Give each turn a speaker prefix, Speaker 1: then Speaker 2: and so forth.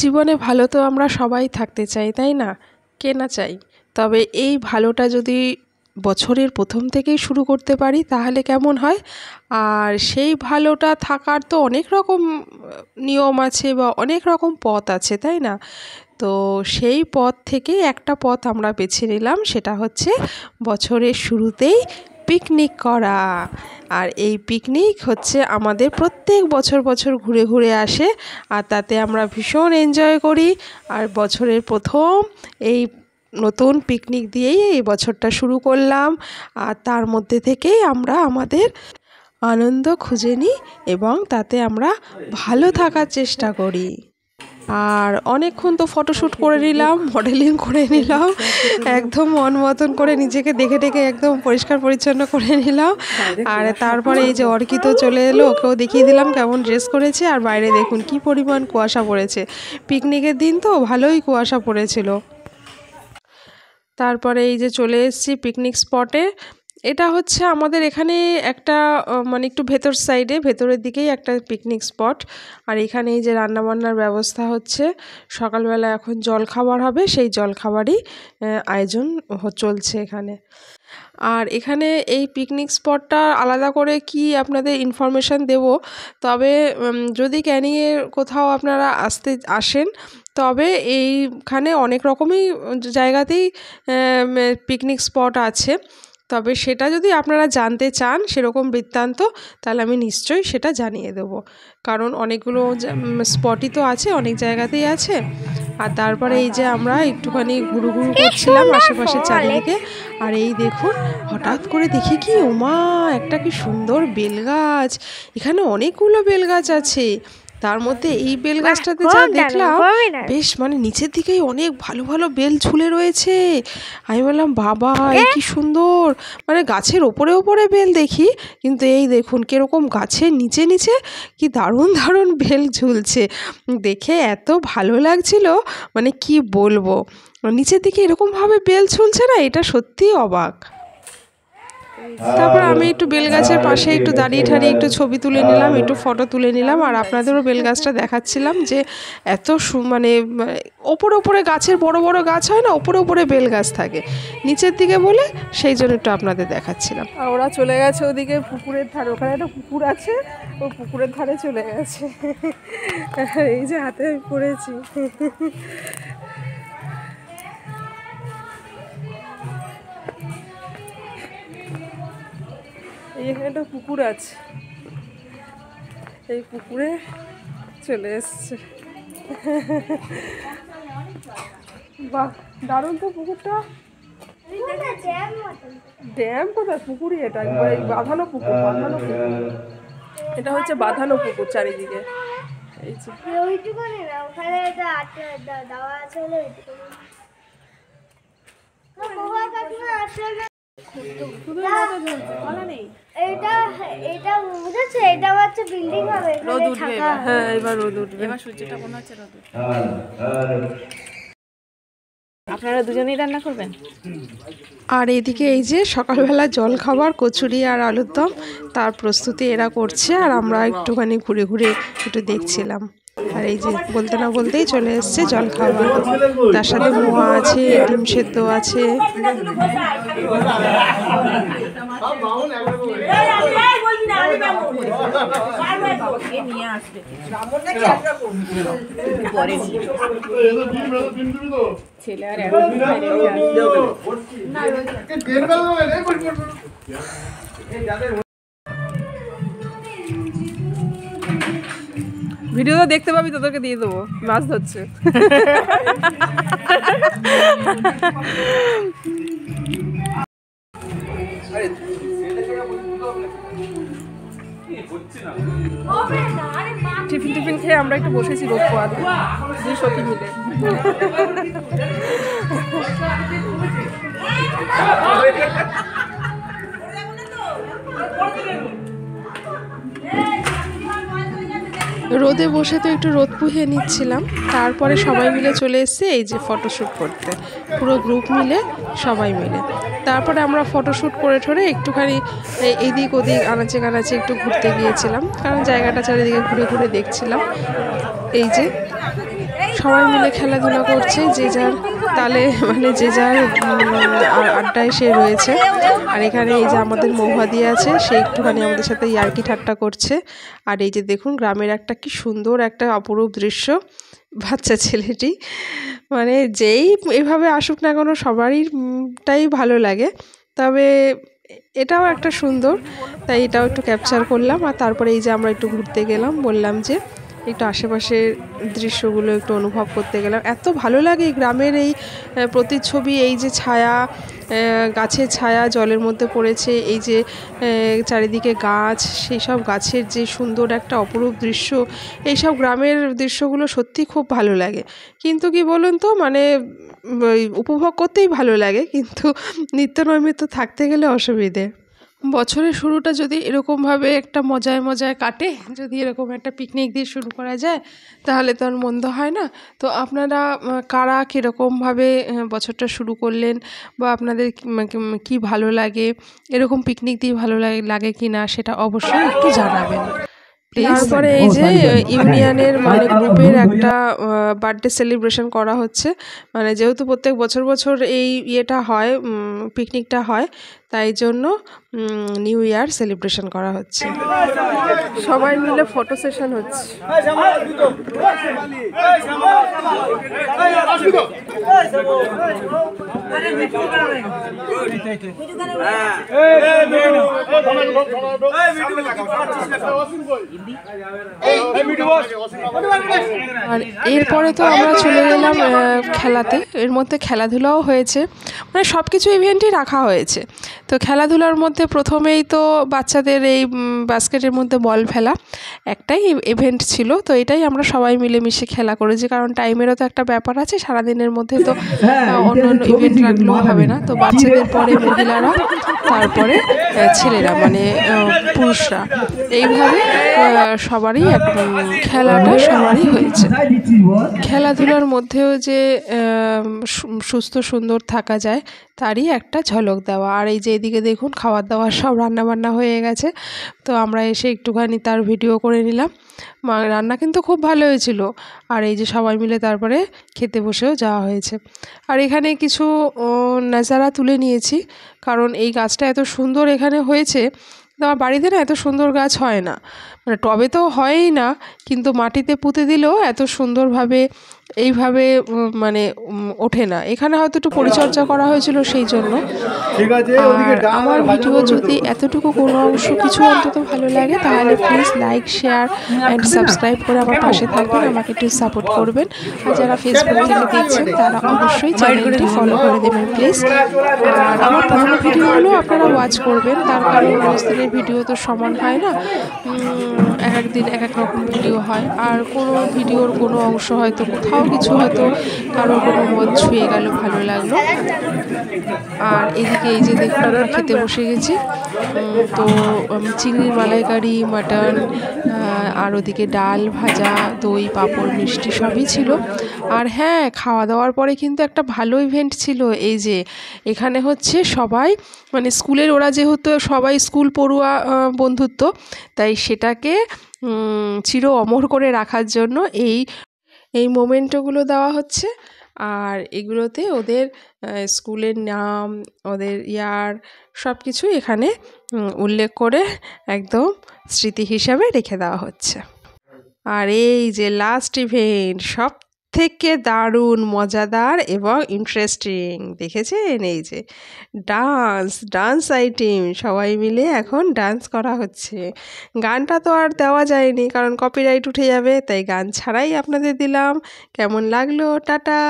Speaker 1: জীবনে ভালো তো আমরা সবাই থাকতে চাই, তাই না? কে না চাই? তবে এই ভালোটা যদি বছরের প্রথম থেকেই শুরু করতে পারি তাহলে কেমন হয়? আর সেই ভালোটা থাকার তো অনেক রকম নিয়ম আছে বা অনেক রকম পথ আছে, তাই না? তো সেই পথ থেকে একটা পথ আমরা বেছে নিলাম, সেটা হচ্ছে বছরের শুরুতেই পিকনিক করা। আর এই পিকনিক হচ্ছে আমাদের প্রত্যেক বছর বছর ঘুরে ঘুরে আসে, আর তাতে আমরা ভীষণ এনজয় করি। আর বছরের প্রথম এই নতুন পিকনিক দিয়েই এই বছরটা শুরু করলাম। আর তার মধ্যে থেকেই আমরা আমাদের আনন্দ খুঁজে নিই এবং তাতে আমরা ভালো থাকার চেষ্টা করি। আর অনেকক্ষণ তো ফটোশ্যুট করে নিলাম, মডেলিং করে নিলাম, একদম মন মতন করে নিজেকে দেখে দেখে একদম পরিষ্কার পরিচ্ছন্ন করে নিলাম। আর তারপরে এই যে অর্কিত চলে এলো, ওকেও দেখিয়ে দিলাম কেমন ড্রেস করেছে। আর বাইরে দেখুন কি পরিমাণ কুয়াশা পড়েছে, পিকনিকের দিন তো ভালোই কুয়াশা পড়েছিল। তারপরে এই যে চলে এসেছি পিকনিক স্পটে। এটা হচ্ছে আমাদের এখানে একটা মানে একটু ভেতর সাইডে, ভেতরের দিকেই একটা পিকনিক স্পট। আর এখানে এই যে রান্নাবান্নার ব্যবস্থা হচ্ছে, সকালবেলা এখন জলখাবার হবে, সেই জলখাবারই আয়োজন চলছে এখানে। আর এখানে এই পিকনিক স্পটটা আলাদা করে কি আপনাদের ইনফরমেশান দেব, তবে যদি ক্যানিংয়ের কোথাও আপনারা আসেন তবে এইখানে অনেক রকমই জায়গাতেই পিকনিক স্পট আছে। তবে সেটা যদি আপনারা জানতে চান সেরকম বৃত্তান্ত, তাহলে আমি নিশ্চয়ই সেটা জানিয়ে দেবো, কারণ অনেকগুলো স্পটই তো আছে, অনেক জায়গাতেই আছে। আর তারপরে এই যে আমরা একটুখানি ঘুরু ঘুরু করছিলাম আশেপাশের চারিদিকে। আর এই দেখুন হঠাৎ করে দেখি কি, ওমা একটা কি সুন্দর বেল গাছ! এখানে অনেকগুলো বেল গাছ আছে, তার মধ্যে এই বেল গাছটাতে যা দেখলাম বেশ মানে নিচের দিকেই অনেক ভালো ভালো বেল ঝুলে রয়েছে। আমি বললাম বাবা এই কি সুন্দর, মানে গাছের ওপরে ওপরে বেল দেখি, কিন্তু এই দেখুন কিরকম গাছের নিচে নিচে কি দারুণ দারুণ বেল ঝুলছে। দেখে এত ভালো লাগছিল, মানে কি বলবো, নিচের দিকে এরকমভাবে বেল ঝুলছে না, এটা সত্যিই অবাক। তারপর আমি একটু বেলগাছের পাশে একটু দাঁড়িয়ে ঠাড়িয়ে একটু ছবি তুলে নিলাম, একটু ফটো তুলে নিলাম। আর আপনাদেরও বেলগাছটা দেখাচ্ছিলাম যে এত মানে ওপরে ওপরে গাছের বড় বড় গাছ হয় না, ওপরে ওপরে বেলগাছ থাকে নিচের দিকে বলে, সেই জন্য একটু আপনাদের দেখাচ্ছিলাম। আর ওরা চলে গেছে ওদিকে পুকুরের ধারে, ওখানে একটা পুকুর আছে, ওই পুকুরের ধারে চলে গেছে। এই যে হাতে পড়েছি। এখানে একটা পুকুর আছে, এই পুকুরে চলে এসছে। বাহ দারুণ তো পুকুরটা। ড্যাম কোথায়, পুকুরই এটা, একবারে বাঁধানো পুকুর, বাঁধানো পুকুর। এটা হচ্ছে বাঁধানো পুকুর চারিদিকে। এই যে রোদ উঠবে, হ্যাঁ এবার রোদ উঠবে, এবার সূর্যটা মনে হচ্ছে রোদ উঠবে। আপনারা দুজনেই রান্না করবেন? আর এদিকে এই যে সকালবেলা জল খাবার কচুরি আর আলুর দম, তার প্রস্তুতি এরা করছে, আর আমরা একটুখানি ঘুরে ঘুরে একটু দেখছিলাম। আর এই যে বলতে না বলতেই চলে এসছে জল খাবার, তার সাথে মোয়া আছে, ডিম সেদ্ধ আছে। ভিডিও তো দেখতে পাবি, তোদেরকে দিয়ে দেবো, মাছ ধরছে। টিফিন খেয়ে আমরা একটু বসেছি রোদ পোয়াতে, দুই সখী মিলে। রোদে বসে তো একটু রোদ পুহিয়ে নিচ্ছিলাম, তারপরে সবাই মিলে চলে এসেছে এই যে ফটোশ্যুট করতে, পুরো গ্রুপ মিলে সবাই মিলে। তারপরে আমরা ফটোশ্যুট করে ঠরে একটুখানি এদিক ওদিক আনাচে কানাচে একটু ঘুরতে গিয়েছিলাম, কারণ জায়গাটা চারিদিকে ঘুরে ঘুরে দেখছিলাম। এই যে সবাই মিলে খেলাধুলা করছে, যে যার তালে মানে যে যার আড্ডায় সে রয়েছে। আর এখানে এই যে আমাদের মৌহাদি আছে, সে একটুখানি আমাদের সাথে ইয়ার্কি ঠাট্টা করছে। আর এই যে দেখুন গ্রামের একটা কি সুন্দর একটা অপরূপ দৃশ্য, বাচ্চা ছেলেটি মানে যেই এভাবে আসুক না কেন সবারইটাই ভালো লাগে, তবে এটাও একটা সুন্দর, তাই এটাও একটু ক্যাপচার করলাম। আর তারপরে এই যে আমরা একটু ঘুরতে গেলাম, বললাম যে একটু আশেপাশের দৃশ্যগুলো একটু অনুভব করতে গেলাম। এত ভালো লাগে গ্রামের এই প্রতিচ্ছবি, এই যে ছায়া, গাছের ছায়া জলের মধ্যে পড়েছে, এই যে চারিদিকে গাছ, সেই সব গাছের যে সুন্দর একটা অপরূপ দৃশ্য, এইসব গ্রামের দৃশ্যগুলো সত্যি খুব ভালো লাগে। কিন্তু কি বলুন তো, মানে উপভোগ করতেই ভালো লাগে, কিন্তু নিত্য নৈমিত্য থাকতে গেলে অসুবিধে। বছরের শুরুটা যদি এরকমভাবে একটা মজায় মজায় কাটে, যদি এরকম একটা পিকনিক দিয়ে শুরু করা যায়, তাহলে তো আর মন্দ হয় না। তো আপনারা কারা কীরকমভাবে বছরটা শুরু করলেন, বা আপনাদের কি ভালো লাগে, এরকম পিকনিক দিয়ে ভালো লাগে কি না, সেটা অবশ্যই একটু জানাবেন। তারপরে এই যে ইউনিয়নের মানে গ্রুপের একটা বার্থডে সেলিব্রেশন করা হচ্ছে, মানে যেহেতু প্রত্যেক বছর বছর এই ইয়েটা হয়, পিকনিকটা হয়, তাই জন্য নিউ ইয়ার সেলিব্রেশন করা হচ্ছে। সবাই মিলে ফটো সেশন হচ্ছে। আর এরপরে তো আমরা চলে গেলাম খেলাতে। এর মধ্যে খেলাধুলাও হয়েছে, মানে সব কিছু ইভেন্টই রাখা হয়েছে। তো খেলাধুলার মধ্যে প্রথমেই তো বাচ্চাদের এই বাস্কেটের মধ্যে বল ফেলা একটাই ইভেন্ট ছিল। তো এটাই আমরা সবাই মিলেমিশে খেলা করেছি, কারণ টাইমেরও তো একটা ব্যাপার আছে, সারাদিনের মধ্যে তো অন্য অন্য ইভেন্ট রাখলেও হবে না। তো বাচ্চাদের পরে মহিলারা, তারপরে ছেলেরা মানে পুরুষরা, এইভাবে সবারই খেলাটা সবারই হয়েছে। খেলাধুলার মধ্যেও যে সুস্থ সুন্দর থাকা যায়, তারই একটা ঝলক দেওয়া। আর এই যে এদিকে দেখুন খাবার দাবার সব রান্নাবান্না হয়ে গেছে, তো আমরা এসে একটুখানি তার ভিডিও করে নিলাম। রান্না কিন্তু খুব ভালো হয়েছিল। আর এই যে সবাই মিলে তারপরে খেতে বসেও যাওয়া হয়েছে। আর এখানে কিছু নাজারা তুলে নিয়েছি, কারণ এই গাছটা এত সুন্দর এখানে হয়েছে। আমার বাড়িতে না এত সুন্দর গাছ হয় না, মানে টবে তো হয়ই না, কিন্তু মাটিতে পুঁতে দিলেও এত সুন্দরভাবে এইভাবে মানে ওঠে না। এখানে হয়তো একটু পরিচর্যা করা হয়েছিল সেই জন্য। আর আমার ভিডিও যদি এতটুকু কোনো অংশ কিছু অন্তত ভালো লাগে, তাহলে please like, share and subscribe করে আমার পাশে থাকবেন, আমাকে একটু সাপোর্ট করবেন। আর যারা ফেসবুক থেকে দেখছেন তারা অবশ্যই চ্যানেলটি ফলো করে দেবেন প্লিজ। আর আমার পুরোনো ভিডিওগুলো আপনারা ওয়াচ করবেন, তার কারণ রোজ দিনের ভিডিও তো সমান হয় না, এক একদিন এক এক রকম ভিডিও হয়। আর কোনো ভিডিওর কোনো অংশ হয়তো কোথাও কিছু হয়তো কারোর কোনো মন ছুঁয়ে গেল, ভালো লাগলো। আর এদিকে এই যে দেখুন আমরা খেতে বসে গেছি, তো চিংড়ির মালাইকারি, মাটন, আর ওদিকে ডাল, ভাজা, দই, পাঁপড়, মিষ্টি সবই ছিল। আর হ্যাঁ, খাওয়া দাওয়ার পরে কিন্তু একটা ভালো ইভেন্ট ছিল। এই যে এখানে হচ্ছে সবাই মানে স্কুলের, ওরা যেহেতু সবাই স্কুল পড়ুয়া বন্ধুত্ব, তাই সেটাকে চির অমর করে রাখার জন্য এই মোমেন্টগুলো দেওয়া হচ্ছে। আর এগুলোতে ওদের স্কুলের নাম, ওদের ইয়ার সব কিছু এখানে উল্লেখ করে একদম স্মৃতি হিসাবে রেখে দেওয়া হচ্ছে। আর এই যে লাস্ট ইভেন্ট, সব থেকে দারুণ, মজাদার এবং ইন্টারেস্টিং দেখেছেন, এই যে ডান্স আইটেম, সবাই মিলে এখন ডান্স করা হচ্ছে। গানটা তো আর দেওয়া যায়নি, কারণ কপিরাইট উঠে যাবে, তাই গান ছাড়াই আপনাদের দিলাম। কেমন লাগলো? টাটা।